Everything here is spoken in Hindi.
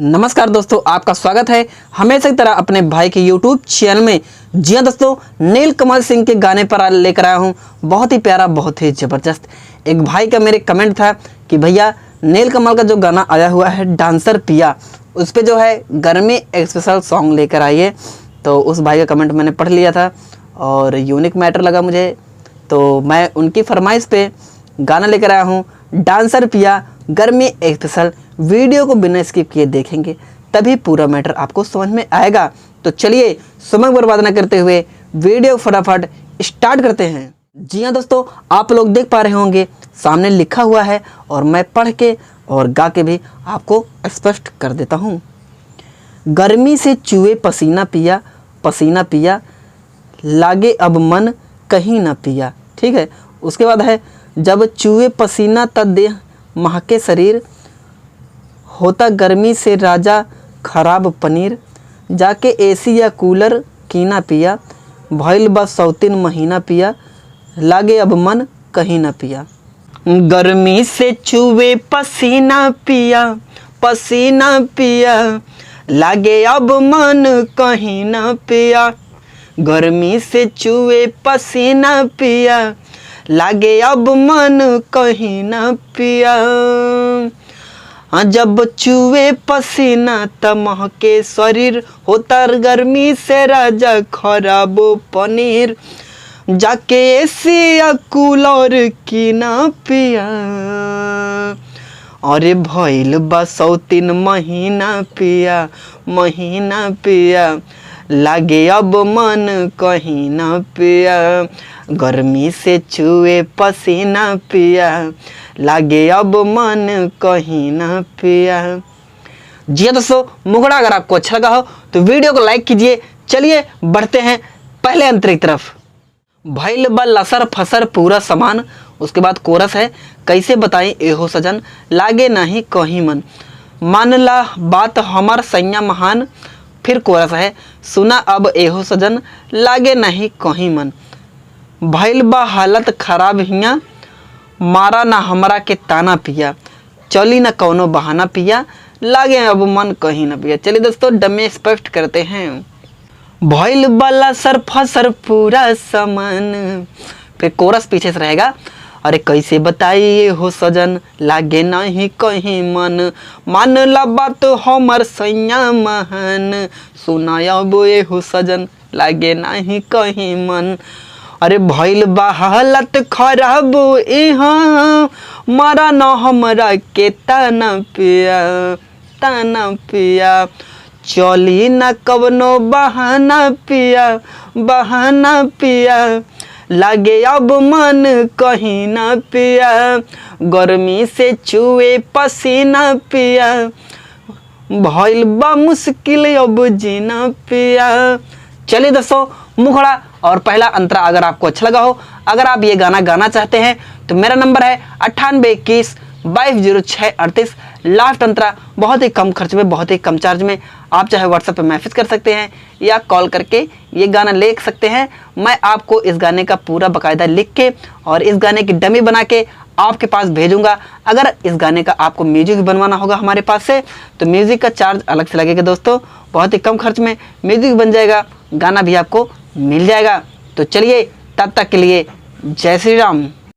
नमस्कार दोस्तों, आपका स्वागत है हमेशा की तरह अपने भाई के YouTube चैनल में। जी हाँ दोस्तों, नीलकमल सिंह के गाने पर लेकर आया हूँ। बहुत ही प्यारा, बहुत ही ज़बरदस्त। एक भाई का मेरे कमेंट था कि भैया नीलकमल का जो गाना आया हुआ है डांसर पिया, उस पर जो है गर्मी स्पेशल सॉन्ग लेकर आइए। तो उस भाई का कमेंट मैंने पढ़ लिया था और यूनिक मैटर लगा मुझे, तो मैं उनकी फरमाइश पे गाना लेकर आया हूँ डांसर पिया गर्मी स्पेशल। वीडियो को बिना स्किप किए देखेंगे तभी पूरा मैटर आपको समझ में आएगा। तो चलिए समय बर्बाद न करते हुए वीडियो फटाफट स्टार्ट करते हैं। जी हाँ दोस्तों, आप लोग देख पा रहे होंगे सामने लिखा हुआ है और मैं पढ़ के और गा के भी आपको स्पष्ट कर देता हूँ। गर्मी से चूहे पसीना पिया, पसीना पिया, लागे अब मन कहीं ना पिया। ठीक है, उसके बाद है जब चूहे पसीना तब देह महके शरीर, होता गर्मी से राजा खराब पनीर, जाके एसी या कूलर कीना पिया, भइल बा सौतीन महीना पिया, लागे अब मन कहीं ना पिया। गर्मी से चूहे पसीना पिया, पसीना पिया, लागे अब मन कहीं ना पिया। गर्मी से चूहे पसीना पिया, लागे अब मन कहीं ना पिया। हाँ, जब चूहे पसीना तब महके शरीर, होता गर्मी से राजा खराब पनीर, जाके एसी या कूलर की ना पिया। अरे भइल बा सौतीन महीना पिया, महीना पिया, लागे अब मन कहीं ना पिया। गर्मी से चूहे पसीना पिया, लागे अब मन कहीं ना पिया। जी दोस्तों, मुखड़ा अगर आपको अच्छा लगा हो तो वीडियो को लाइक कीजिए। चलिए बढ़ते हैं पहले अंतर की तरफ। भइल बा लसर फसर पूरा सामान, उसके बाद कोरस है कैसे बताएं एहो सजन, लागे नहीं कहीं मन, मान ला बात हमार सैया महान। फिर कोरस है सुना अब एहो सजन, लागे नहीं कहीं मन, भइल बा हालत खराब हिया, मारा ना हमरा के ताना पिया, चली ना कौनो बहाना पिया, लागे अब मन कहीं ना पिया। चलिए दोस्तों डमे स्पष्ट करते हैं। भइल बा सर फसर पूरा सामान, फिर कोरस पीछे से रहेगा। अरे कैसे बताइए हो सजन, लागे नहीं कहीं मन, मान ला बात हमर सैया महान, सुनाया बोए हो सजन, लागे नहीं कहीं मन। अरे भइल बा हालत खराब इहाँ, मारा न हमरा के ताना पिया, ताना पिया, चली न कवनो बहाना पिया, बहाना पिया, लागे अब मन कहीं ना पिया। गर्मी से चूहे पसीना पिया, भइल बा मुश्किल अब जीना पिया। चलिए दोस्तों, मुखड़ा और पहला अंतरा अगर आपको अच्छा लगा हो, अगर आप ये गाना गाना चाहते हैं तो मेरा नंबर है 9821220638। लास्ट अंतरा बहुत ही कम खर्च में, बहुत ही कम चार्ज में आप चाहे व्हाट्सएप पे मैसेज कर सकते हैं या कॉल करके ये गाना ले सकते हैं। मैं आपको इस गाने का पूरा बाकायदा लिख के और इस गाने की डमी बना के आपके पास भेजूंगा। अगर इस गाने का आपको म्यूजिक बनवाना होगा हमारे पास से तो म्यूजिक का चार्ज अलग से लगेगा दोस्तों। बहुत ही कम खर्च में म्यूजिक बन जाएगा, गाना भी आपको मिल जाएगा। तो चलिए तब तक के लिए जय श्री राम।